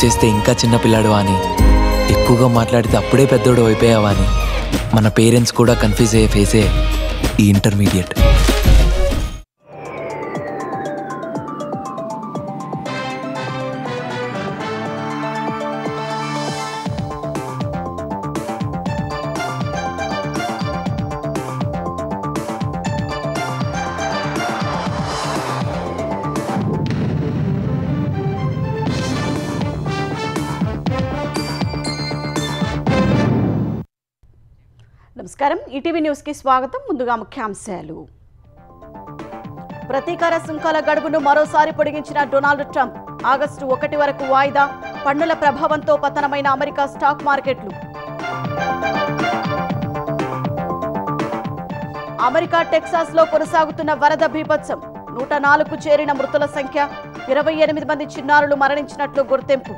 చేస్తే ఇంకా చిన్నపిల్లాడు అని, ఎక్కువగా మాట్లాడితే అప్పుడే పెద్దోడు అయిపోయావా అని మన పేరెంట్స్ కూడా కన్ఫ్యూజ్ అయ్యే ఫేసే ఈ ఇంటర్మీడియట్. నమస్కారం, ఈటీవీ న్యూస్ కి స్వాగతం. ముందుగా ముఖ్యాంశాలు. ప్రతీకార సుంకాల గడువును మరోసారి పొడిగించిన డొనాల్డ్ ట్రంప్. ఆగస్టు 1 వరకు వాయిదా. పన్నుల ప్రభావంతో పతనమైన అమెరికా స్టాక్ మార్కెట్లు. అమెరికా టెక్సాస్ లో కొనసాగుతున్న వరద బీభత్సం. 104కు చేరిన మృతుల సంఖ్య. 28 మంది చిన్నారులు మరణించినట్లు గుర్తింపు.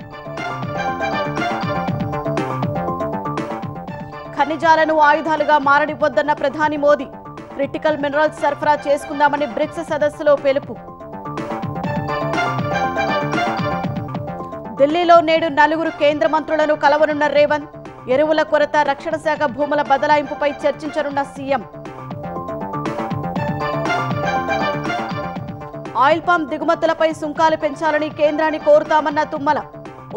ఖనిజాలను ఆయుధాలుగా మారనివ్వొద్దన్న ప్రధాని మోదీ. క్రిటికల్ మినరల్స్ సరఫరా చేసుకుందామని బ్రిక్స్ సదస్సులో పిలుపు. ఢిల్లీలో నేడు 4 కేంద్ర మంత్రులను కలవనున్న రేవంత్. ఎరువుల కొరత, రక్షణ శాఖ భూముల బదలాయింపుపై చర్చించనున్న సీఎం. ఆయిల్ పామ్ దిగుమతులపై సుంకాలు పెంచాలని కేంద్రాన్ని కోరుతామన్న తుమ్మల.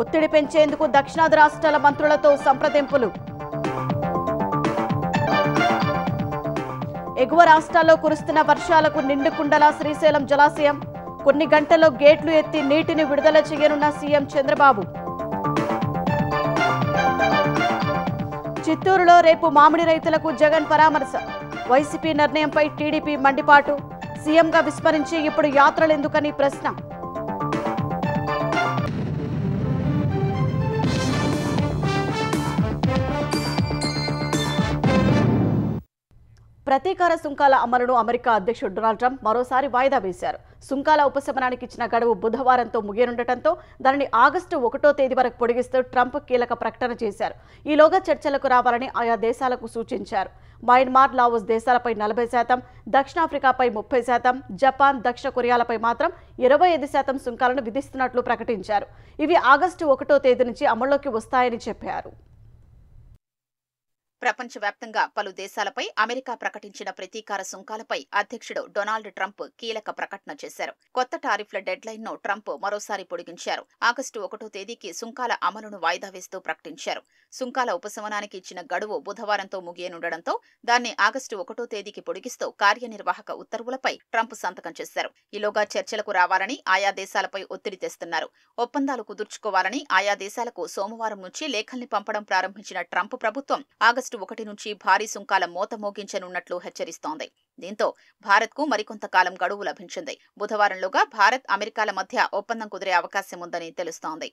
ఒత్తిడి పెంచేందుకు దక్షిణాది రాష్ట్రాల మంత్రులతో సంప్రదింపులు. ఎగువ రాష్ట్రాల్లో కురుస్తున్న వర్షాలకు నిండుకుండలా శ్రీశైలం జలాశయం. కొన్ని గంటల్లో గేట్లు ఎత్తి నీటిని విడుదల చేయనున్న సీఎం చంద్రబాబు. చిత్తూరులో రేపు మామిడి రైతులకు జగన్ పరామర్శ. వైసీపీ నిర్ణయంపై టీడీపీ మండిపాటు. సీఎంగా విస్మరించి ఇప్పుడు యాత్రలెందుకని ప్రశ్న. ప్రతీకార సుంకాల అమలును అమెరికా అధ్యక్షుడు డొనాల్డ్ ట్రంప్ మరోసారి వాయిదా వేశారు. సుంకాల ఉపశమనానికి ఇచ్చిన గడువు బుధవారంతో ముగియనుండటంతో దానిని ఆగస్టు 1వ తేదీ వరకు పొడిగిస్తూ ట్రంప్ కీలక ప్రకటన చేశారు. ఈలోగా చర్చలకు రావాలని ఆయా దేశాలకు సూచించారు. మయన్మార్, లావోస్ దేశాలపై 40%, దక్షిణాఫ్రికాపై 30%, జపాన్, దక్షిణ కొరియాలపై మాత్రం 25% సుంకాలను విధిస్తున్నట్లు ప్రకటించారు. ఇవి ఆగస్టు 1వ తేదీ నుంచి అమల్లోకి వస్తాయని చెప్పారు. ప్రపంచవ్యాప్తంగా పలు దేశాలపై అమెరికా ప్రకటించిన ప్రతీకార సుంకాలపై అధ్యక్షుడు డొనాల్డ్ ట్రంప్ కీలక ప్రకటన చేశారు. కొత్త టారిఫ్ల డెడ్ లైన్ ను ట్రంప్ మరోసారి పొడిగించారు. ఆగస్టు 1వ తేదీకి సుంకాల అమలును వాయిదా వేస్తూ ప్రకటించారు. సుంకాల ఉపశమనానికి ఇచ్చిన గడువు బుధవారంతో ముగియనుండటంతో దాన్ని ఆగస్టు 1వ తేదీకి పొడిగిస్తూ కార్యనిర్వాహక ఉత్తర్వులపై ట్రంప్ సంతకం చేశారు. ఈలోగా చర్చలకు రావాలని ఆయా దేశాలపై ఒత్తిడి తెస్తున్నారు. ఒప్పందాలు కుదుర్చుకోవాలని ఆయా దేశాలకు సోమవారం నుంచి లేఖల్ని పంపడం ప్రారంభించిన ట్రంప్ ప్రభుత్వం ఆగస్టు 1 నుంచి భారీ సుంకాల మోత మోగించనున్నట్లు హెచ్చరిస్తోంది. దీంతో భారత్కు మరికొంతకాలం గడువు లభించింది. బుధవారంలోగా భారత్, అమెరికాల మధ్య ఒప్పందం కుదిరే అవకాశం ఉందని తెలుస్తోంది.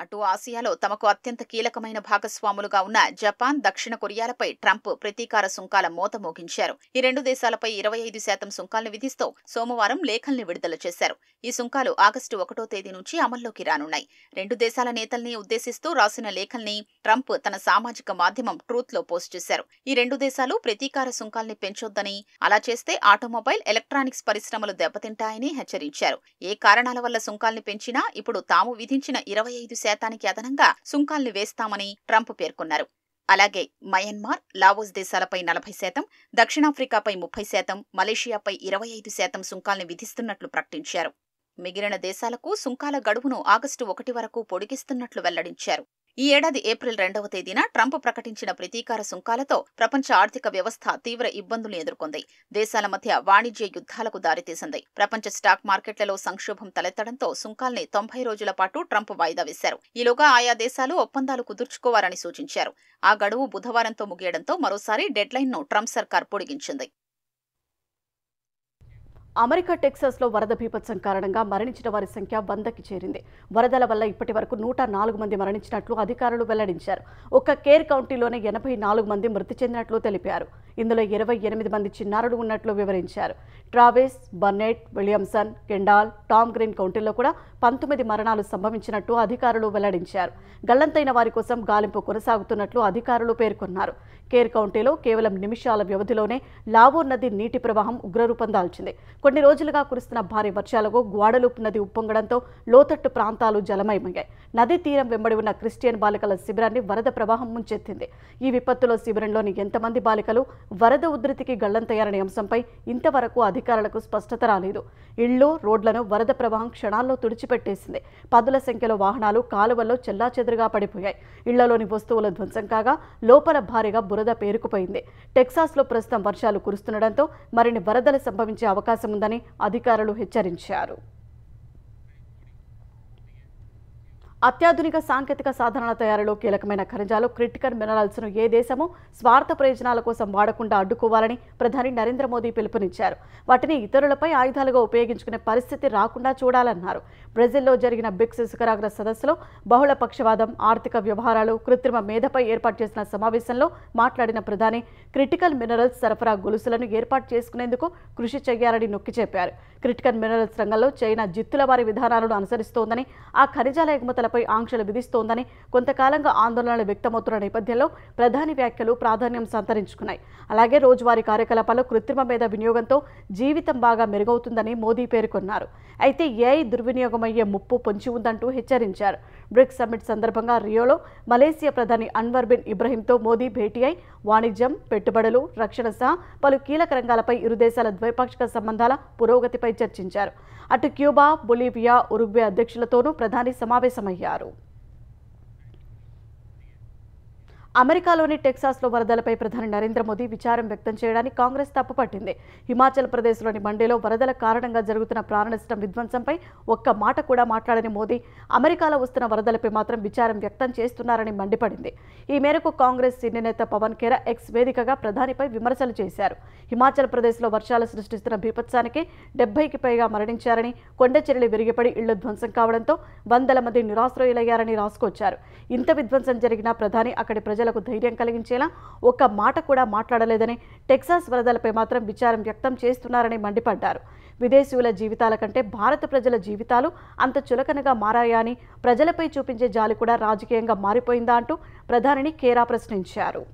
అటు ఆసియాలో తమకు అత్యంత కీలకమైన భాగస్వాములుగా ఉన్న జపాన్, దక్షిణ కొరియాలపై ట్రంప్ ప్రతీకార సుంకాల మోత మోగించారు. ఈ 2 దేశాలపై 25% సుంకాలను విధిస్తూ సోమవారం లేఖల్ని విడుదల చేశారు. ఈ సుంకాలు ఆగస్టు 1వ తేదీ నుంచి అమల్లోకి రానున్నాయి. 2 దేశాల నేతల్ని ఉద్దేశిస్తూ రాసిన లేఖల్ని ట్రంప్ తన సామాజిక మాధ్యమం ట్రూత్ లో పోస్ట్ చేశారు. ఈ 2 దేశాలు ప్రతీకార సుంకాల్ని పెంచొద్దని, అలా చేస్తే ఆటోమొబైల్, ఎలక్ట్రానిక్స్ పరిశ్రమలు దెబ్బతింటాయని హెచ్చరించారు. ఏ కారణాల వల్ల సుంకాల్ని పెంచినా ఇప్పుడు తాము విధించిన 25% అదనంగా సుంకాల్ని వేస్తామని ట్రంప్ పేర్కొన్నారు. అలాగే మయన్మార్, లావోస్ దేశాలపై 40%, దక్షిణాఫ్రికాపై 30%, మలేషియాపై 25% సుంకాల్ని విధిస్తున్నట్లు ప్రకటించారు. మిగిలిన దేశాలకు సుంకాల గడువును ఆగస్టు 1 వరకు పొడిగిస్తున్నట్లు వెల్లడించారు. ఈ ఏడాది ఏప్రిల్ 2వ తేదీన ట్రంప్ ప్రకటించిన ప్రతీకార సుంకాలతో ప్రపంచ ఆర్థిక వ్యవస్థ తీవ్ర ఇబ్బందులు ఎదుర్కొంది. దేశాల మధ్య వాణిజ్య యుద్ధాలకు దారితీసింది. ప్రపంచ స్టాక్ మార్కెట్లలో సంక్షోభం తలెత్తడంతో సుంకాల్ని 90 రోజుల పాటు ట్రంప్ వాయిదా వేశారు. ఈలోగా ఆయా దేశాలు ఒప్పందాలు కుదుర్చుకోవాలని సూచించారు. ఆ గడువు బుధవారంతో ముగియడంతో మరోసారి డెడ్ లైన్ ను ట్రంప్ సర్కార్ పొడిగించింది. అమెరికా టెక్సాస్ లో వరద బీభత్సం కారణంగా మరణించిన వారి సంఖ్య 100కి చేరింది. వరదల వల్ల ఇప్పటి వరకు 104 మంది మరణించినట్లు అధికారులు వెల్లడించారు. ఒక్క కేర్ కౌంటీలోనే 84 మంది మృతి చెందినట్లు తెలిపారు. ఇందులో 28 మంది చిన్నారులు ఉన్నట్లు వివరించారు. Travis, Burnet, Williamson, Kendall, Tom Green కౌంటీల్లో కూడా 19 మరణాలు సంభవించినట్టు అధికారులు వెల్లడించారు. గల్లంతైన వారి కోసం గాలింపు కొనసాగుతున్నట్లు అధికారులు పేర్కొన్నారు. కేర్ కౌంటీలో కేవలం నిమిషాల వ్యవధిలోనే లావోర్ నది నీటి ప్రవాహం ఉగ్రరూపం దాల్చింది. కొన్ని రోజులుగా కురుస్తున్న భారీ వర్షాలకు గ్వాడలూప్ నది ఉప్పొంగడంతో లోతట్టు ప్రాంతాలు జలమయమయ్యాయి. నదీ తీరం వెంబడి ఉన్న క్రిస్టియన్ బాలికల శిబిరాన్ని వరద ప్రవాహం ముంచెత్తింది. ఈ విపత్తులో శిబిరంలోని ఎంతమంది బాలికలు వరద ఉధృతికి గల్లంతయ్యారనే అంశంపై ఇంతవరకు అధికారులకు స్పష్టత రాలేదు. ఇళ్లు, రోడ్లను వరద ప్రవాహం క్షణాల్లో తుడిచిపెట్టేసింది. పదుల సంఖ్యలో వాహనాలు కాలువల్లో చెల్లాచెదురుగా పడిపోయాయి. ఇళ్లలోని వస్తువుల ధ్వంసం కాగా లోపల భారీగా బురద పేరుకుపోయింది. టెక్సాస్లో ప్రస్తుతం వర్షాలు కురుస్తుండటంతో మరిన్ని వరదలు సంభవించే అవకాశం ఉందని అధికారులు హెచ్చరించారు. అత్యాధునిక సాంకేతిక సాధనాల తయారీలో కీలకమైన ఖనిజాలు, క్రిటికల్ మినరల్స్ను ఏ దేశమూ స్వార్థ ప్రయోజనాల కోసం వాడకుండా అడ్డుకోవాలని ప్రధాని నరేంద్ర మోదీ పిలుపునిచ్చారు. వాటిని ఇతరులపై ఆయుధాలుగా ఉపయోగించుకునే పరిస్థితి రాకుండా చూడాలన్నారు. బ్రెజిల్లో జరిగిన బ్రిక్స్ శిఖరాగ్ర సదస్సులో బహుళ పక్షవాదం, ఆర్థిక వ్యవహారాలు, కృత్రిమ మేధపై ఏర్పాటు చేసిన సమావేశంలో మాట్లాడిన ప్రధాని క్రిటికల్ మినరల్స్ సరఫరా గొలుసులను ఏర్పాటు చేసుకునేందుకు కృషి చేయాలని నొక్కి చెప్పారు. క్రిటికల్ మినరల్స్ రంగంలో చైనా జిత్తుల వారి విధానాలను అనుసరిస్తోందని, ఆ ఖనిజాల ఎగుమతులపై ఆంక్షలు విధిస్తోందని కొంతకాలంగా ఆందోళనలు వ్యక్తమవుతున్న నేపథ్యంలో ప్రధాని వ్యాఖ్యలు ప్రాధాన్యం సంతరించుకున్నాయి. అలాగే రోజువారీ కార్యకలాపాల్లో కృత్రిమ మేధ వినియోగంతో జీవితం బాగా మెరుగవుతుందని మోదీ పేర్కొన్నారు. అయితే ఏఐ దుర్వినియోగమయ్యే ముప్పు పొంచి ఉందంటూ హెచ్చరించారు. బ్రిక్స్ సమ్మిట్ సందర్భంగా రియోలో మలేసియా ప్రధాని అన్వర్ బిన్ ఇబ్రహీంతో మోదీ భేటీ అయి వాణిజ్యం, పెట్టుబడులు, రక్షణ సహా పలు కీలక రంగాలపై ఇరు దేశాల ద్వైపాక్షిక సంబంధాల పురోగతిపై చర్చించారు. అటు క్యూబా, బొలీవియా, ఉరుగ్వే అధ్యక్షులతోనూ ప్రధాని సమావేశమయ్యారు. అమెరికాలోని టెక్సాస్లో వరదలపై ప్రధాని నరేంద్ర మోదీ విచారం వ్యక్తం చేయడానికి కాంగ్రెస్ తప్పుపట్టింది. హిమాచల్ ప్రదేశ్లోని మండేలో వరదల కారణంగా జరుగుతున్న ప్రాణనష్టం, విధ్వంసంపై ఒక్క మాట కూడా మాట్లాడని మోదీ అమెరికాలో వస్తున్న వరదలపై మాత్రం విచారం వ్యక్తం చేస్తున్నారని మండిపడింది. ఈ మేరకు కాంగ్రెస్ సీనియర్ నేత పవన్ ఖేరా ఎక్స్ వేదికగా ప్రధానిపై విమర్శలు చేశారు. హిమాచల్ ప్రదేశ్లో వర్షాలు సృష్టిస్తున్న బీభత్సానికి 70కి పైగా మరణించారని, కొండచెరలు విరిగిపడి ఇళ్లు ధ్వంసం కావడంతో వందల మంది నిరాశ్రయులయ్యారని రాసుకొచ్చారు. ఇంత విధ్వంసం జరిగినా ప్రధాని అక్కడి ప్రజలకు ధైర్యం కలిగించేలా ఒక్క మాట కూడా మాట్లాడలేదని, టెక్సాస్ వరదలపై మాత్రం విచారం వ్యక్తం చేస్తున్నారని మండిపడ్డారు. విదేశీయుల జీవితాల కంటే భారత ప్రజల జీవితాలు అంత చులకనగా మారాయా అని, ప్రజలపై చూపించే జాలి కూడా రాజకీయంగా మారిపోయిందా అంటూ ప్రధానిని ఖేరా ప్రశ్నించారు.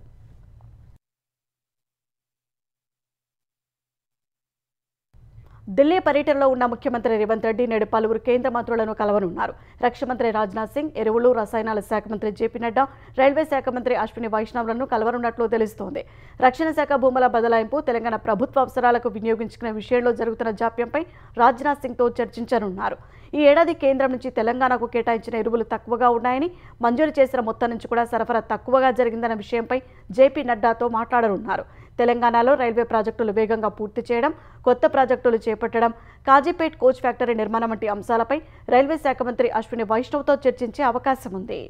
ఢిల్లీ పర్యటనలో ఉన్న ముఖ్యమంత్రి రేవంత్ రెడ్డి నేడు పలువురు కేంద్ర మంత్రులను కలవనున్నారు. రక్షణ మంత్రి రాజ్నాథ్ సింగ్, ఎరువులు, రసాయనాల శాఖ మంత్రి జేపీ నడ్డా, రైల్వే శాఖ మంత్రి అశ్విని వైష్ణవ్లను కలవనున్నట్లు తెలుస్తోంది. రక్షణ శాఖ భూముల బదలాయింపు, తెలంగాణ ప్రభుత్వ అవసరాలకు వినియోగించుకునే విషయంలో జరుగుతున్న జాప్యంపై రాజ్నాథ్ సింగ్తో చర్చించనున్నారు. ఈ ఏడాది కేంద్రం నుంచి తెలంగాణకు కేటాయించిన ఎరువులు తక్కువగా ఉన్నాయని, మంజూరు చేసిన మొత్తం నుంచి కూడా సరఫరా తక్కువగా జరిగిందన్న విషయంపై జేపీ నడ్డాతో మాట్లాడనున్నారు. తెలంగాణలో రైల్వే ప్రాజెక్టులు వేగంగా పూర్తి చేయడం, కొత్త ప్రాజెక్టులు చేపట్టడం, కాజీపేట్ కోచ్ ఫ్యాక్టరీ నిర్మాణం వంటి అంశాలపై రైల్వే శాఖ మంత్రి అశ్విని వైష్ణవ్తో చర్చించే అవకాశం ఉంది.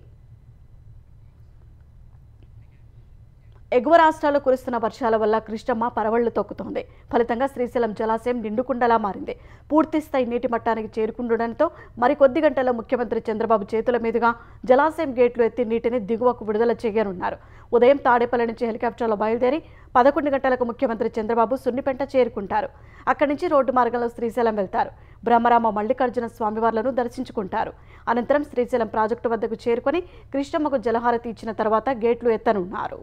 ఎగువ రాష్ట్రాల్లో కురుస్తున్న వర్షాల వల్ల కృష్ణమ్మ పరవళ్లు తొక్కుతోంది. ఫలితంగా శ్రీశైలం జలాశయం నిండుకుండలా మారింది. పూర్తిస్థాయి నీటి మట్టానికి చేరుకుండడంతో మరికొద్ది గంటల్లో ముఖ్యమంత్రి చంద్రబాబు చేతుల మీదుగా జలాశయం గేట్లు ఎత్తి నీటిని దిగువకు విడుదల చేయనున్నారు. ఉదయం తాడేపల్లి నుంచి హెలికాప్టర్లో బయలుదేరి 11 గంటలకు ముఖ్యమంత్రి చంద్రబాబు సున్నిపెంట చేరుకుంటారు. అక్కడి నుంచి రోడ్డు మార్గంలో శ్రీశైలం వెళ్తారు. బ్రహ్మరామ మల్లికార్జున స్వామివార్లను దర్శించుకుంటారు. అనంతరం శ్రీశైలం ప్రాజెక్టు వద్దకు చేరుకొని కృష్ణమ్మకు జలహారతి ఇచ్చిన తర్వాత గేట్లు ఎత్తనున్నారు.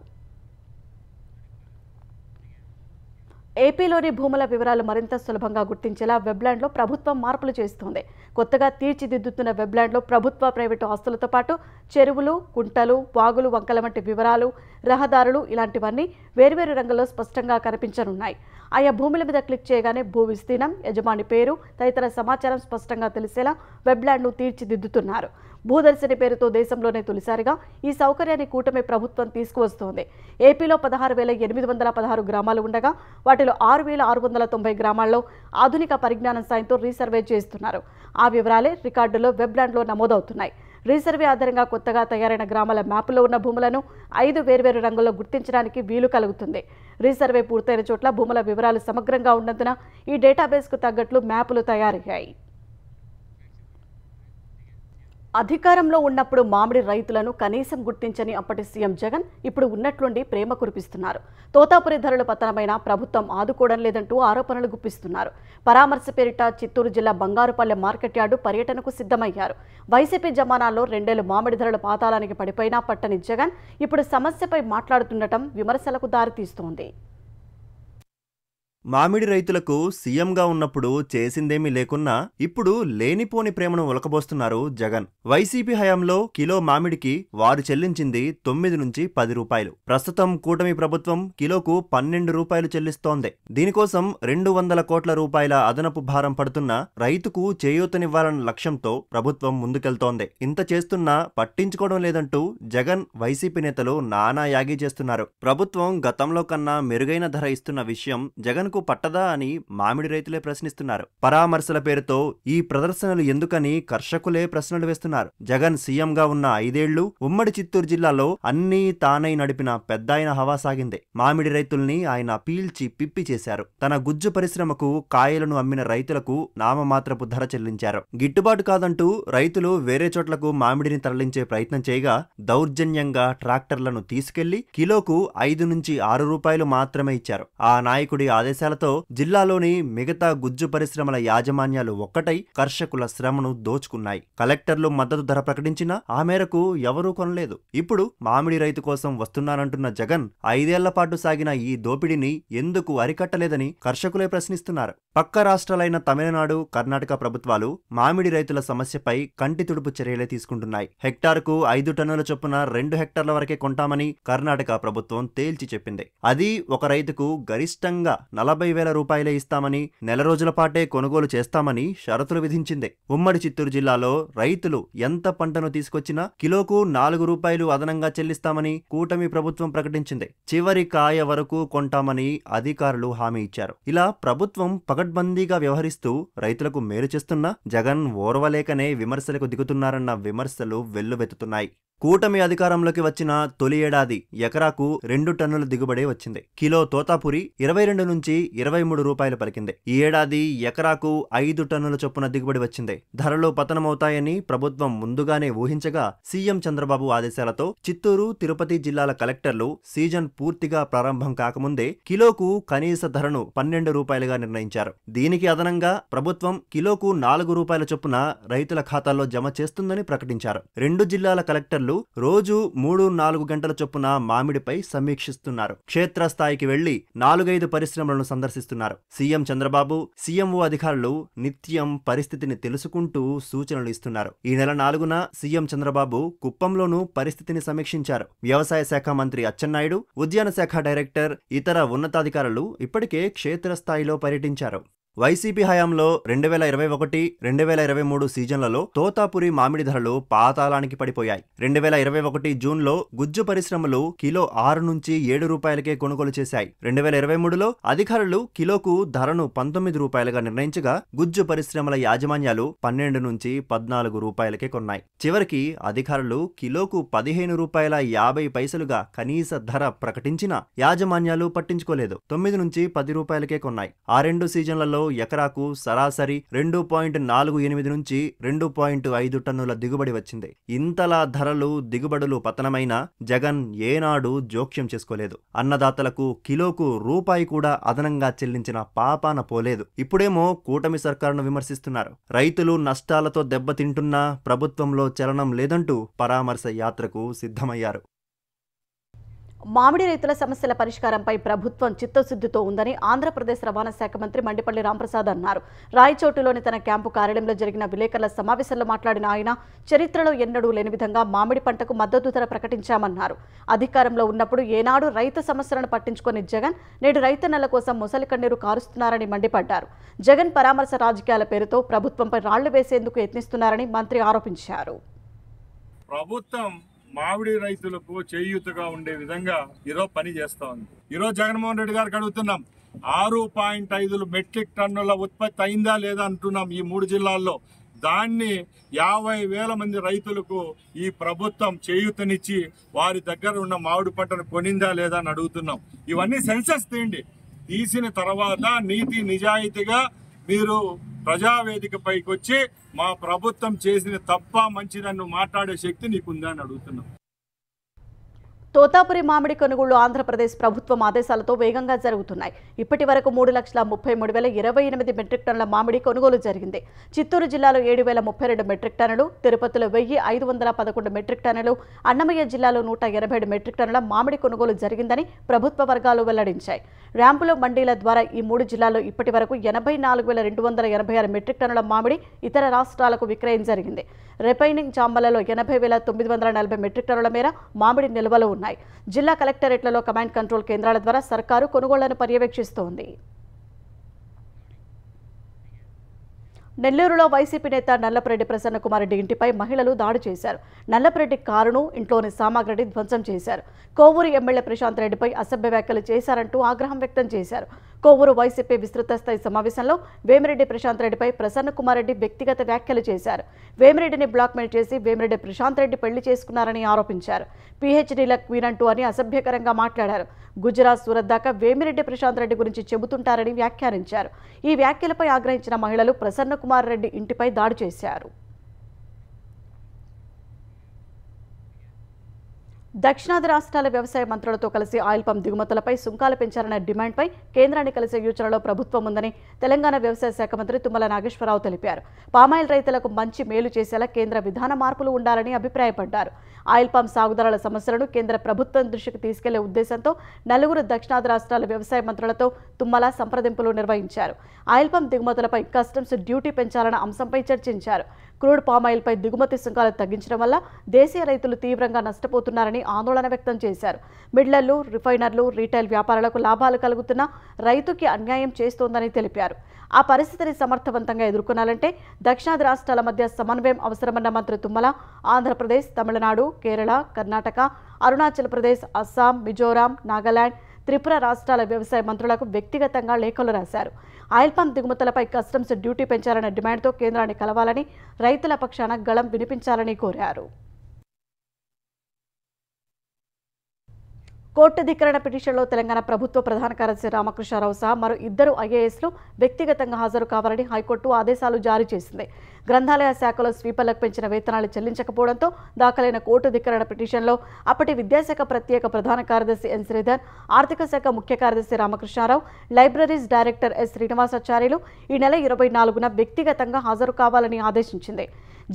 ఏపీలోని భూముల వివరాలు మరింత సులభంగా గుర్తించేలా వెబ్లాండ్లో ప్రభుత్వం మార్పులు చేస్తోంది. కొత్తగా తీర్చిదిద్దుతున్న వెబ్లాండ్లో ప్రభుత్వ, ప్రైవేటు ఆస్తులతో పాటు చెరువులు, కుంటలు, వాగులు, వంకల వంటి వివరాలు, రహదారులు ఇలాంటివన్నీ వేర్వేరు రంగుల్లో స్పష్టంగా కనిపించనున్నాయి. ఆయా భూముల మీద క్లిక్ చేయగానే భూ విస్తీర్ణం, యజమాని పేరు తదితర సమాచారం స్పష్టంగా తెలిసేలా వెబ్లాండ్ను తీర్చిదిద్దుతున్నారు. భూదర్శిని పేరుతో దేశంలోనే తొలిసారిగా ఈ సౌకర్యాన్ని కూటమి ప్రభుత్వం తీసుకువస్తోంది. ఏపీలో 16,816 గ్రామాలు ఉండగా వాటిలో 6,690 గ్రామాల్లో ఆధునిక పరిజ్ఞానం సాయంతో రీసర్వే చేస్తున్నారు. ఆ వివరాలే రికార్డులో వెబ్లాండ్లో నమోదవుతున్నాయి. రీసర్వే ఆధారంగా కొత్తగా తయారైన గ్రామాల మ్యాపులో ఉన్న భూములను 5 వేర్వేరు రంగుల్లో గుర్తించడానికి వీలు కలుగుతుంది. రీసర్వే పూర్తయిన చోట్ల భూముల వివరాలు సమగ్రంగా ఉన్నందున ఈ డేటాబేస్కు తగ్గట్లు మ్యాపులు తయారయ్యాయి. అధికారంలో ఉన్నప్పుడు మామిడి రైతులను కనీసం గుర్తించని అప్పటి సీఎం జగన్ ఇప్పుడు ఉన్నట్లుండి ప్రేమ కురిపిస్తున్నారు. తోతాపురి ధరలు పతనమైన ప్రభుత్వం ఆదుకోవడం లేదంటూ ఆరోపణలు గుప్పిస్తున్నారు. పరామర్శ పేరిట చిత్తూరు జిల్లా బంగారుపల్లె మార్కెట్ యార్డు పర్యటనకు సిద్ధమయ్యారు. వైసీపీ జమానాల్లో 2 ఏళ్లు మామిడి ధరలు పాతాళానికి పడిపోయినా పట్టని జగన్ ఇప్పుడు సమస్యపై మాట్లాడుతుండటం విమర్శలకు దారితీస్తోంది. మామిడి రైతులకు సీఎంగా ఉన్నప్పుడు చేసిందేమీ లేకున్నా ఇప్పుడు లేనిపోని ప్రేమను ఒలకబోస్తున్నారు జగన్. వైసీపీ హయాంలో కిలో మామిడికి వారు చెల్లించింది 9 నుంచి 10 రూపాయలు. ప్రస్తుతం కూటమి ప్రభుత్వం కిలోకు 12 రూపాయలు చెల్లిస్తోంది. దీనికోసం 200 కోట్ల రూపాయల అదనపు భారం పడుతున్న రైతుకు చేయూతనివ్వాలన్న లక్ష్యంతో ప్రభుత్వం ముందుకెళ్తోంది. ఇంత చేస్తున్నా పట్టించుకోవడం లేదంటూ జగన్ వైసీపీ నేతలు నానా యాగి చేస్తున్నారు. ప్రభుత్వం గతంలో కన్నా మెరుగైన ధర ఇస్తున్న విషయం జగన్ పట్టదా అని మామిడి రైతులే ప్రశ్నిస్తున్నారు. పరామర్శల పేరుతో ఈ ప్రదర్శనలు ఎందుకని కర్షకులే ప్రశ్నలు వేస్తున్నారు. జగన్ సీఎంగా ఉన్న 5 ఏళ్లు ఉమ్మడి చిత్తూరు జిల్లాలో అన్నీ తానై నడిపిన పెద్దాయన హవా సాగింది. మామిడి రైతుల్ని ఆయన పీల్చి పిప్పి చేశారు. తన గుజ్జు పరిశ్రమకు కాయలను అమ్మిన రైతులకు నామమాత్రపు ధర చెల్లించారు. గిట్టుబాటు కాదంటూ రైతులు వేరే చోట్లకు మామిడిని తరలించే ప్రయత్నం చేయగా దౌర్జన్యంగా ట్రాక్టర్లను తీసుకెళ్లి కిలోకు 5 నుంచి 6 రూపాయలు మాత్రమే ఇచ్చారు. ఆ నాయకుడి ఆదేశాలతో జిల్లాలోని మిగతా గుజ్జు పరిశ్రమల యాజమాన్యాలు ఒక్కటై కర్షకుల శ్రమను దోచుకున్నాయి. కలెక్టర్లు మద్దతు ధర ప్రకటించినా ఆ మేరకు ఎవరూ కొనలేదు. ఇప్పుడు మామిడి రైతు కోసం వస్తున్నానంటున్న జగన్ 5 ఏళ్ల పాటు సాగిన ఈ దోపిడీని ఎందుకు అరికట్టలేదని కర్షకులే ప్రశ్నిస్తున్నారు. పక్క రాష్ట్రాలైన తమిళనాడు, కర్ణాటక ప్రభుత్వాలు మామిడి రైతుల సమస్యపై కంటి తుడుపు చర్యలే తీసుకుంటున్నాయి. హెక్టార్కు 5 టన్నుల చొప్పున 2 హెక్టార్ల వరకే కొంటామని కర్ణాటక ప్రభుత్వం తేల్చి చెప్పింది. అది ఒక రైతుకు గరిష్టంగా 40,000 రూపాయలే ఇస్తామని, నెల రోజుల పాటే కొనుగోలు చేస్తామని షరతులు విధించింది. ఉమ్మడి చిత్తూరు జిల్లాలో రైతులు ఎంత పంటను తీసుకొచ్చినా కిలోకు 4 రూపాయలు అదనంగా చెల్లిస్తామని కూటమి ప్రభుత్వం ప్రకటించింది. చివరి కాయ వరకు కొంటామని అధికారులు హామీ ఇచ్చారు. ఇలా ప్రభుత్వం పకడ్బందీగా వ్యవహరిస్తూ రైతులకు మేలు చేస్తున్నా జగన్ ఓర్వలేకనే విమర్శలకు దిగుతున్నారన్న విమర్శలు వెల్లువెత్తుతున్నాయి. కూటమి అధికారంలోకి వచ్చిన తొలి ఏడాది ఎకరాకు 2 టన్నుల దిగుబడే వచ్చింది. కిలో తోతాపురి 22 నుంచి 23 రూపాయలు పలికింది. ఈ ఏడాది ఎకరాకు 5 టన్నుల చొప్పున దిగుబడి వచ్చింది. ధరలు పతనమవుతాయని ప్రభుత్వం ముందుగానే ఊహించగా సీఎం చంద్రబాబు ఆదేశాలతో చిత్తూరు, తిరుపతి జిల్లాల కలెక్టర్లు సీజన్ పూర్తిగా ప్రారంభం కాకముందే కిలోకు కనీస ధరను 12 రూపాయలుగా నిర్ణయించారు. దీనికి అదనంగా ప్రభుత్వం కిలోకు 4 రూపాయల చొప్పున రైతుల ఖాతాల్లో జమ చేస్తుందని ప్రకటించారు. 2 జిల్లాల కలెక్టర్లు రోజు 3-4 గంటల చొప్పున మామిడిపై సమీక్షిస్తున్నారు. క్షేత్రస్థాయికి వెళ్లి 4-5 పరిశ్రమలను సందర్శిస్తున్నారు. సీఎం చంద్రబాబు, సీఎంఓ అధికారులు నిత్యం పరిస్థితిని తెలుసుకుంటూ సూచనలు ఇస్తున్నారు. ఈ నెల 4న సీఎం చంద్రబాబు కుప్పంలోనూ పరిస్థితిని సమీక్షించారు. వ్యవసాయ శాఖ మంత్రి అచ్చెన్నాయుడు, ఉద్యాన శాఖ డైరెక్టర్, ఇతర ఉన్నతాధికారులు ఇప్పటికే క్షేత్రస్థాయిలో పర్యటించారు. వైసీపీ హయాంలో 2021-2023 సీజన్లలో తోతాపురి మామిడి ధరలు పాతాళానికి పడిపోయాయి. 2021 జూన్లో గుజ్జు పరిశ్రమలు కిలో 6 నుంచి 7 రూపాయలకే కొనుగోలు చేశాయి. 2023లో అధికారులు కిలోకు ధరను 19 రూపాయలుగా నిర్ణయించగా గుజ్జు పరిశ్రమల యాజమాన్యాలు 12 నుంచి 14 రూపాయలకే కొన్నాయి. చివరికి అధికారులు కిలోకు 15 రూపాయల 50 పైసలుగా కనీస ధర ప్రకటించినా యాజమాన్యాలు పట్టించుకోలేదు. 9 నుంచి 10 రూపాయలకే కొన్నాయి. ఆ 2 సీజన్లలో ఎకరాకు సరాసరి 2.48 నుంచి 2.5 టన్నుల దిగుబడి వచ్చింది. ఇంతలా ధరలు, దిగుబడులు పతనమైన జగన్ ఏనాడు జోక్యం చేసుకోలేదు. అన్నదాతలకు కిలోకు రూపాయి కూడా అదనంగా చెల్లించిన పాపాన పోలేదు. ఇప్పుడేమో కూటమి సర్కారును విమర్శిస్తున్నారు. రైతులు నష్టాలతో దెబ్బతింటున్నా ప్రభుత్వంలో చలనం లేదంటూ పరామర్శ యాత్రకు సిద్ధమయ్యారు. మామిడి రైతుల సమస్యల పరిష్కారంపై ప్రభుత్వం చిత్తశుద్ధితో ఉందని ఆంధ్రప్రదేశ్ రవాణా శాఖ మంత్రి మండిపల్లి రాంప్రసాద్ అన్నారు. రాయచోటులోని తన క్యాంపు కార్యాలయంలో జరిగిన విలేకరుల సమావేశంలో మాట్లాడిన ఆయన చరిత్రలో ఎన్నడూ లేని విధంగా మామిడి పంటకు మద్దతు ధర ప్రకటించామన్నారు. అధికారంలో ఉన్నప్పుడు ఏనాడు రైతు సమస్యలను పట్టించుకొని జగన్ నేడు రైతన్నల కోసం ముసలి కన్నీరు కారుస్తున్నారని మండిపడ్డారు. జగన్ పరామర్శ రాజకీయాల పేరుతో ప్రభుత్వంపై రాళ్లు వేసేందుకు యత్నిస్తున్నారని మంత్రి ఆరోపించారు. ప్రభుత్వం మామిడి రైతులకు చేయూతగా ఉండే విధంగా ఈరోజు పని చేస్తా ఉంది. ఈరోజు జగన్మోహన్ రెడ్డి గారికి అడుగుతున్నాం, 6.5 మెట్రిక్ టన్నుల ఉత్పత్తి అయిందా లేదా అంటున్నాం ఈ 3 జిల్లాల్లో. దాన్ని 50,000 మంది రైతులకు ఈ ప్రభుత్వం చేయూతనిచ్చి వారి దగ్గర ఉన్న మామిడి పంటను కొనిందా లేదా అని అడుగుతున్నాం. ఇవన్నీ సెన్సస్ తీయండి. తీసిన తర్వాత నీతి నిజాయితీగా మీరు ప్రజావేదికపైకి వచ్చి మా ప్రభుత్వం చేసిన తప్ప మంచిదన్ను మాట్లాడే శక్తి నీకుందా అని అడుగుతున్నాం. తోతాపురి మామిడి కొనుగోళ్లు ఆంధ్రప్రదేశ్ ప్రభుత్వం ఆదేశాలతో వేగంగా జరుగుతున్నాయి. ఇప్పటి వరకు 3,33,028 మెట్రిక్ టన్నుల మామిడి కొనుగోలు జరిగింది. చిత్తూరు జిల్లాలో 7,032 మెట్రిక్ టన్నులు, తిరుపతిలో 1,511 మెట్రిక్ టన్నులు, అన్నమయ్య జిల్లాలో 187 మెట్రిక్ టన్నుల మామిడి కొనుగోలు జరిగిందని ప్రభుత్వ వర్గాలు వెల్లడించాయి. ర్యాంపులో మండీల ద్వారా ఈ 3 జిల్లాల్లో ఇప్పటి వరకు 84,286 మెట్రిక్ టన్నుల మామిడి ఇతర రాష్ట్రాలకు విక్రయం జరిగింది. రిఫైనింగ్ చాంబర్లలో 80,940 మెట్రిక్ టన్నుల మేర మామిడి నిల్వలు ఉన్నాయి. జిల్లా కలెక్టరేట్లలో కమాండ్ కంట్రోల్ కేంద్రాల ద్వారా సర్కారు కొనుగోళ్లను పర్యవేక్షిస్తోంది. నెల్లూరులో వైసీపీ నేత నల్లపరెడ్డి ప్రసన్నకుమార్ రెడ్డి ఇంటిపై మహిళలు దాడి చేశారు. నల్లపరెడ్డి కారును, ఇంట్లోని సామాగ్రిని ధ్వంసం చేశారు. కోవూరు ఎమ్మెల్యే ప్రశాంత్ రెడ్డిపై అసభ్య వ్యాఖ్యలు చేశారంటూ ఆగ్రహం వ్యక్తం చేశారు. కోవూరు వైసీపీ విస్తృత స్థాయి సమావేశంలో వేమిరెడ్డి ప్రశాంత్ రెడ్డిపై ప్రసన్నకుమార్ రెడ్డి వ్యక్తిగత వ్యాఖ్యలు చేశారు. వేమిరెడ్డిని బ్లాక్మెయిల్ చేసి వేమిరెడ్డి ప్రశాంత్ రెడ్డి పెళ్లి చేసుకున్నారని ఆరోపించారు. పీహెచ్డీల క్వీన్ అంటూ అని అసభ్యకరంగా మాట్లాడారు. గుజరాత్, సూరత్ దాకా వేమిరెడ్డి ప్రశాంత్ రెడ్డి గురించి చెబుతుంటారని వ్యాఖ్యానించారు. ఈ వ్యాఖ్యలపై ఆగ్రహించిన మహిళలు ప్రసన్నకుమార్ రెడ్డి ఇంటిపై దాడి చేశారు. దక్షిణాది రాష్ట్రాల వ్యవసాయ మంత్రులతో కలిసి ఆయిల్ పంప్ దిగుమతులపై సుంకాలు పెంచాలన్న డిమాండ్పై కేంద్రాన్ని కలిసే యోచనలో ప్రభుత్వం ఉందని తెలంగాణ వ్యవసాయ శాఖ మంత్రి తుమ్మల నాగేశ్వరరావు తెలిపారు. పామాయిల్ రైతులకు మంచి మేలు చేసేలా కేంద్ర విధాన మార్పులు ఉండాలని అభిప్రాయపడ్డారు. ఆయిల్ పంప్ సాగుదారుల సమస్యలను కేంద్ర ప్రభుత్వం దృష్టికి తీసుకెళ్లే ఉద్దేశంతో 4 దక్షిణాది రాష్ట్రాల వ్యవసాయ మంత్రులతో తుమ్మల సంప్రదింపులు నిర్వహించారు. ఆయిల్ పంప్ దిగుమతులపై కస్టమ్స్ డ్యూటీ పెంచాలన్న అంశంపై చర్చించారు. క్రూడ్ పామాయిల్పై దిగుమతి సుంకాలు తగ్గించడం వల్ల దేశీయ రైతులు తీవ్రంగా నష్టపోతున్నారని ఆందోళన వ్యక్తం చేశారు. మిడ్లర్లు, రిఫైనర్లు, రీటైల్ వ్యాపారులకు లాభాలు కలుగుతున్నా రైతుకి అన్యాయం చేస్తోందని తెలిపారు. ఆ పరిస్థితిని సమర్థవంతంగా ఎదుర్కొనాలంటే దక్షిణాది రాష్ట్రాల మధ్య సమన్వయం అవసరమన్న మంత్రి తుమ్మల ఆంధ్రప్రదేశ్, తమిళనాడు, కేరళ, కర్ణాటక, అరుణాచల్ ప్రదేశ్, అస్సాం, మిజోరాం, నాగాలాండ్, త్రిపుర రాష్ట్రాల వ్యవసాయ మంత్రులకు వ్యక్తిగతంగా లేఖలు రాశారు. ఆయిల్ పంప్ దిగుమతులపై కస్టమ్స్ డ్యూటీ పెంచాలన్న డిమాండ్తో కేంద్రాన్ని కలవాలని, రైతుల పక్షాన గళం వినిపించాలని కోరారు. కోర్టు ధిక్కరణ పిటిషన్లో తెలంగాణ ప్రభుత్వ ప్రధాన కార్యదర్శి రామకృష్ణారావు సహా మరో 2 ఐఏఎస్లు వ్యక్తిగతంగా హాజరు కావాలని హైకోర్టు ఆదేశాలు జారీ చేసింది. గ్రంథాలయ శాఖలో స్వీపర్లకు పెంచిన వేతనాలు చెల్లించకపోవడంతో దాఖలైన కోర్టు ధిక్కరణ పిటిషన్లో అప్పటి విద్యాశాఖ ప్రత్యేక ప్రధాన కార్యదర్శి ఎన్ శ్రీధర్, ఆర్థిక శాఖ ముఖ్య కార్యదర్శి Ramakrishna Rao, libraries director S Srinivasacharyulu ఈ నెల 24న వ్యక్తిగతంగా హాజరు కావాలని ఆదేశించింది.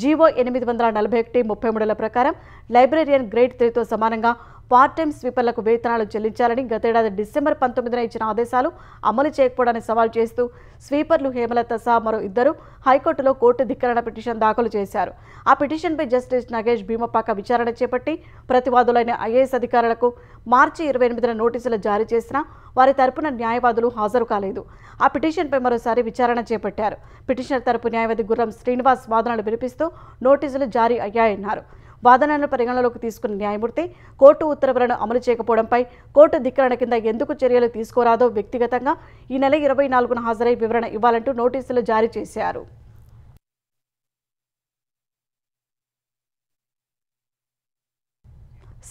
జీవో 841/33 ప్రకారం లైబ్రేరియన్ గ్రేడ్ 3తో సమానంగా పార్ట్ టైం స్వీపర్లకు వేతనాలు చెల్లించాలని గతేడాది డిసెంబర్ 19న ఇచ్చిన ఆదేశాలు అమలు చేయకపోవడాన్ని సవాల్ చేస్తూ స్వీపర్లు హేమలత సహా మరో 2 హైకోర్టులో కోర్టు ధిక్కరణ పిటిషన్ దాఖలు చేశారు. ఆ పిటిషన్పై జస్టిస్ నగేష్ భీమపాక విచారణ చేపట్టి ప్రతివాదులైన ఐఏఎస్ అధికారులకు మార్చి 28న నోటీసులు జారీ చేసినా వారి తరపున న్యాయవాదులు హాజరు కాలేదు. ఆ పిటిషన్పై మరోసారి విచారణ చేపట్టారు. పిటిషనర్ తరపు న్యాయవాది గుర్రం శ్రీనివాస్ వాదనలు వినిపిస్తూ నోటీసులు జారీ అయ్యాయన్నారు. వాదనలను పరిగణలోకి తీసుకున్న న్యాయమూర్తి కోర్టు ఉత్తర్వులను అమలు చేయకపోవడంపై కోర్టు ధిక్కరణ కింద ఎందుకు చర్యలు తీసుకోరాదో వ్యక్తిగతంగా ఈ నెల 24న హాజరై వివరణ ఇవ్వాలంటూ నోటీసులు జారీ చేశారు.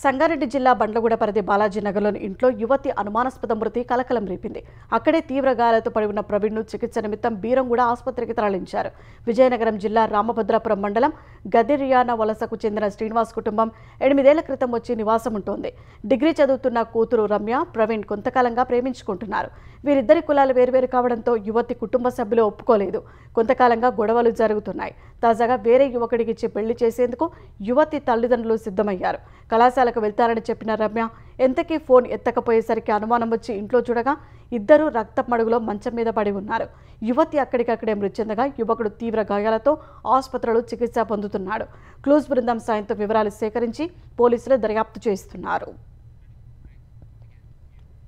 సంగారెడ్డి జిల్లా బండ్లగూడ పరిధి బాలాజీనగర్లోని ఇంట్లో యువతి అనుమానాస్పద మృతి కలకలం రేపింది. అక్కడే తీవ్ర గాయాలతో పడి ఉన్న ప్రవీణ్ను చికిత్స నిమిత్తం బీరంగూడ ఆసుపత్రికి తరలించారు. విజయనగరం జిల్లా రామభద్రాపురం మండలం గదిరియాన వలసకు చెందిన శ్రీనివాస్ కుటుంబం 8 ఏళ్ల క్రితం వచ్చి నివాసం ఉంటోంది. డిగ్రీ చదువుతున్న కూతురు రమ్య, ప్రవీణ్ కొంతకాలంగా ప్రేమించుకుంటున్నారు. వీరిద్దరి కులాలు వేర్వేరు కావడంతో యువతి కుటుంబ సభ్యులు ఒప్పుకోలేదు. కొంతకాలంగా గొడవలు జరుగుతున్నాయి. తాజాగా వేరే యువకుడికిచ్చి పెళ్లి చేసేందుకు యువతి తల్లిదండ్రులు సిద్ధమయ్యారు. కళాశాలకు వెళ్తారని చెప్పిన రమ్య ఎంతకీ ఫోన్ ఎత్తకపోయేసరికి అనుమానం వచ్చి ఇంట్లో చూడగా ఇద్దరూ రక్తమడుగులో మంచం మీద పడి ఉన్నారు. యువతి అక్కడికక్కడే మృతి చెందగా యువకుడు తీవ్ర గాయాలతో ఆసుపత్రిలో చికిత్స పొందుతున్నాడు. క్లూజ్ బృందం సాయంతో వివరాలు సేకరించి పోలీసులు దర్యాప్తు చేస్తున్నారు.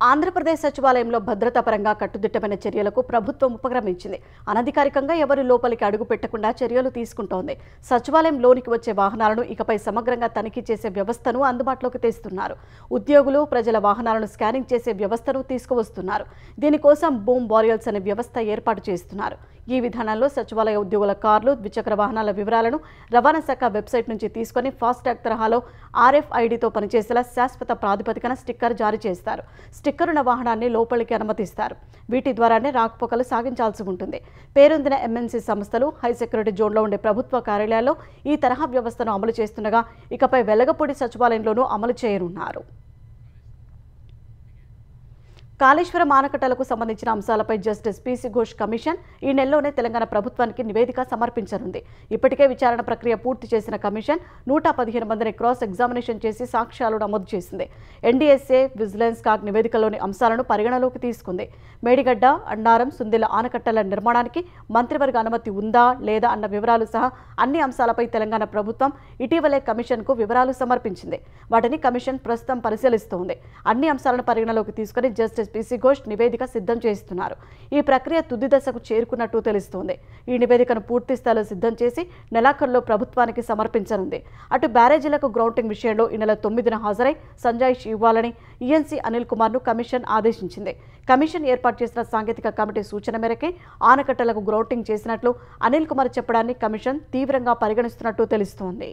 ఆంధ్రప్రదేశ్ సచివాలయంలో భద్రతా పరంగా కట్టుదిట్టమైన చర్యలకు ప్రభుత్వం ఉపక్రమించింది. అనధికారికంగా ఎవరి లోపలికి అడుగు పెట్టకుండా చర్యలు తీసుకుంటోంది. సచివాలయం లోనికి వచ్చే వాహనాలను ఇకపై సమగ్రంగా తనిఖీ చేసే వ్యవస్థను అందుబాటులోకి తెస్తున్నారు. ఉద్యోగులు, ప్రజల వాహనాలను స్కానింగ్ చేసే వ్యవస్థను తీసుకువస్తున్నారు. దీనికోసం బూమ్ వారియల్స్ అనే వ్యవస్థ ఏర్పాటు చేస్తున్నారు. ఈ విధానంలో సచివాలయ ఉద్యోగుల కార్లు, ద్విచక్ర వాహనాల వివరాలను రవాణా శాఖ వెబ్సైట్ నుంచి తీసుకొని ఫాస్టాగ్ తరహాలో RFIDతో పనిచేసేలా శాశ్వత ప్రాతిపదికన స్టిక్కర్ జారీ చేస్తారు. చక్కెరున్న వాహనాన్ని లోపలికి అనుమతిస్తారు. వీటి ద్వారానే రాకపోకలు సాగించాల్సి ఉంటుంది. పేరొందిన ఎంఎన్సీ సంస్థలు హై సెక్యూరిటీ జోన్లో ఉండే ప్రభుత్వ కార్యాలయాల్లో ఈ తరహా వ్యవస్థను అమలు చేస్తుండగా ఇకపై వెలగపూడి సచివాలయంలోనూ అమలు చేయనున్నారు. కాళేశ్వరం ఆనకట్టలకు సంబంధించిన అంశాలపై జస్టిస్ పీసీ ఘోష్ కమిషన్ ఈ నెలలోనే తెలంగాణ ప్రభుత్వానికి నివేదిక సమర్పించనుంది. ఇప్పటికే విచారణ ప్రక్రియ పూర్తి చేసిన కమిషన్ 115 మందిని క్రాస్ ఎగ్జామినేషన్ చేసి సాక్ష్యాలు నమోదు చేసింది. ఎన్డీఎస్ఏ, విజిలెన్స్ కాగ్ నివేదికలోని అంశాలను పరిగణలోకి తీసుకుంది. మేడిగడ్డ, అన్నారం, సుందిల ఆనకట్టల నిర్మాణానికి మంత్రివర్గ అనుమతి ఉందా లేదా అన్న వివరాలు సహా అన్ని అంశాలపై తెలంగాణ ప్రభుత్వం ఇటీవలే కమిషన్కు వివరాలు సమర్పించింది. వాటిని కమిషన్ ప్రస్తుతం పరిశీలిస్తోంది. అన్ని అంశాలను పరిగణలోకి తీసుకుని జస్టిస్ పీసీ ఘోష్ నివేదిక సిద్ధం చేస్తున్నారు. ఈ ప్రక్రియ తుది దశకు చేరుకున్నట్టు తెలుస్తోంది. ఈ నివేదికను పూర్తి స్థాయిలో సిద్ధం చేసి నెలాఖరులో ప్రభుత్వానికి సమర్పించనుంది. అటు బ్యారేజీలకు గ్రౌంటింగ్ విషయంలో ఈ నెల 9న హాజరై సంజాయిషి ఇవ్వాలని ఈఎన్సీ అనిల్ కుమార్ను కమిషన్ ఆదేశించింది. కమిషన్ ఏర్పాటు చేసిన సాంకేతిక కమిటీ సూచన మేరకే ఆనకట్టలకు గ్రౌంటింగ్ చేసినట్లు అనిల్ కుమార్ చెప్పడాన్ని కమిషన్ తీవ్రంగా పరిగణిస్తున్నట్టు తెలుస్తోంది.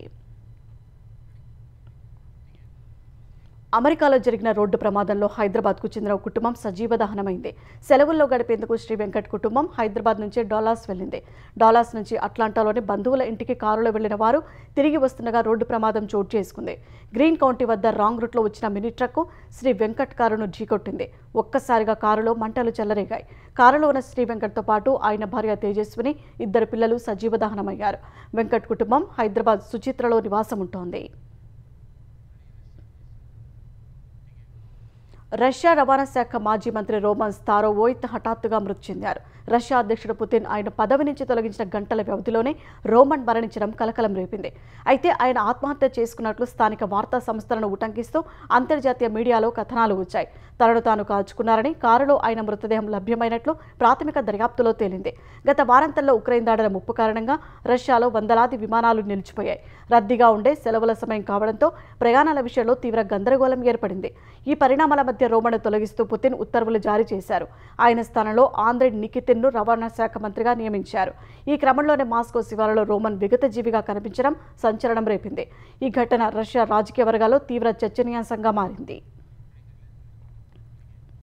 అమెరికాలో జరిగిన రోడ్డు ప్రమాదంలో హైదరాబాద్కు చెందిన ఒక కుటుంబం సజీవ దహనమైంది. సెలవుల్లో గడిపేందుకు శ్రీ వెంకట్ కుటుంబం హైదరాబాద్ నుంచి డాలాస్ వెళ్ళింది. డాలాస్ నుంచి అట్లాంటాలోని బంధువుల ఇంటికి కారులో వెళ్లిన వారు తిరిగి వస్తుండగా రోడ్డు ప్రమాదం చోటు చేసుకుంది. గ్రీన్ కౌంటీ వద్ద రాంగ్ రూట్లో వచ్చిన మినీ ట్రక్కు శ్రీ వెంకట్ కారును ఢీకొట్టింది. ఒక్కసారిగా కారులో మంటలు చెలరేగాయి. కారులో ఉన్న శ్రీ వెంకట్తో పాటు ఆయన భార్య తేజస్విని, 2 పిల్లలు సజీవ దహనమయ్యారు. వెంకట్ కుటుంబం హైదరాబాద్ సుచిత్రలో నివాసం ఉంటోంది. రష్యా రవాణా శాఖ మాజీ మంత్రి రోమన్ స్టారోవోయిత్ హఠాత్తుగా మృతి చెందారు. రష్యా అధ్యక్షుడు పుతిన్ ఆయన పదవి నుంచి తొలగించిన గంటల వ్యవధిలోనే రోమన్ మరణించడం కలకలం రేపింది. అయితే ఆయన ఆత్మహత్య చేసుకున్నట్లు స్థానిక వార్తా సంస్థలను ఉటంకిస్తూ అంతర్జాతీయ మీడియాలో కథనాలు వచ్చాయి. తనను తాను కాల్చుకున్నారని, కారులో ఆయన మృతదేహం లభ్యమైనట్లు ప్రాథమిక దర్యాప్తులో తేలింది. గత వారాంతంలో ఉక్రెయిన్ దాడుల ముప్పు కారణంగా రష్యాలో వందలాది విమానాలు నిలిచిపోయాయి. రద్దీగా ఉండే సెలవుల సమయం కావడంతో ప్రయాణాల విషయంలో తీవ్ర గందరగోళం ఏర్పడింది. ఈ పరిణామాల మధ్య రోమన్ను తొలగిస్తూ పుతిన్ ఉత్తర్వులు జారీ చేశారు. ఆయన స్థానంలో ఆంద్రే నికితిన్ను రవాణా శాఖ మంత్రిగా నియమించారు. ఈ క్రమంలోనే మాస్కో శివారులో రోమన్ విగతజీవిగా కనిపించడం సంచలనం రేపింది. ఈ ఘటన రష్యా రాజకీయ వర్గాల్లో తీవ్ర చర్చనీయాంశంగా మారింది.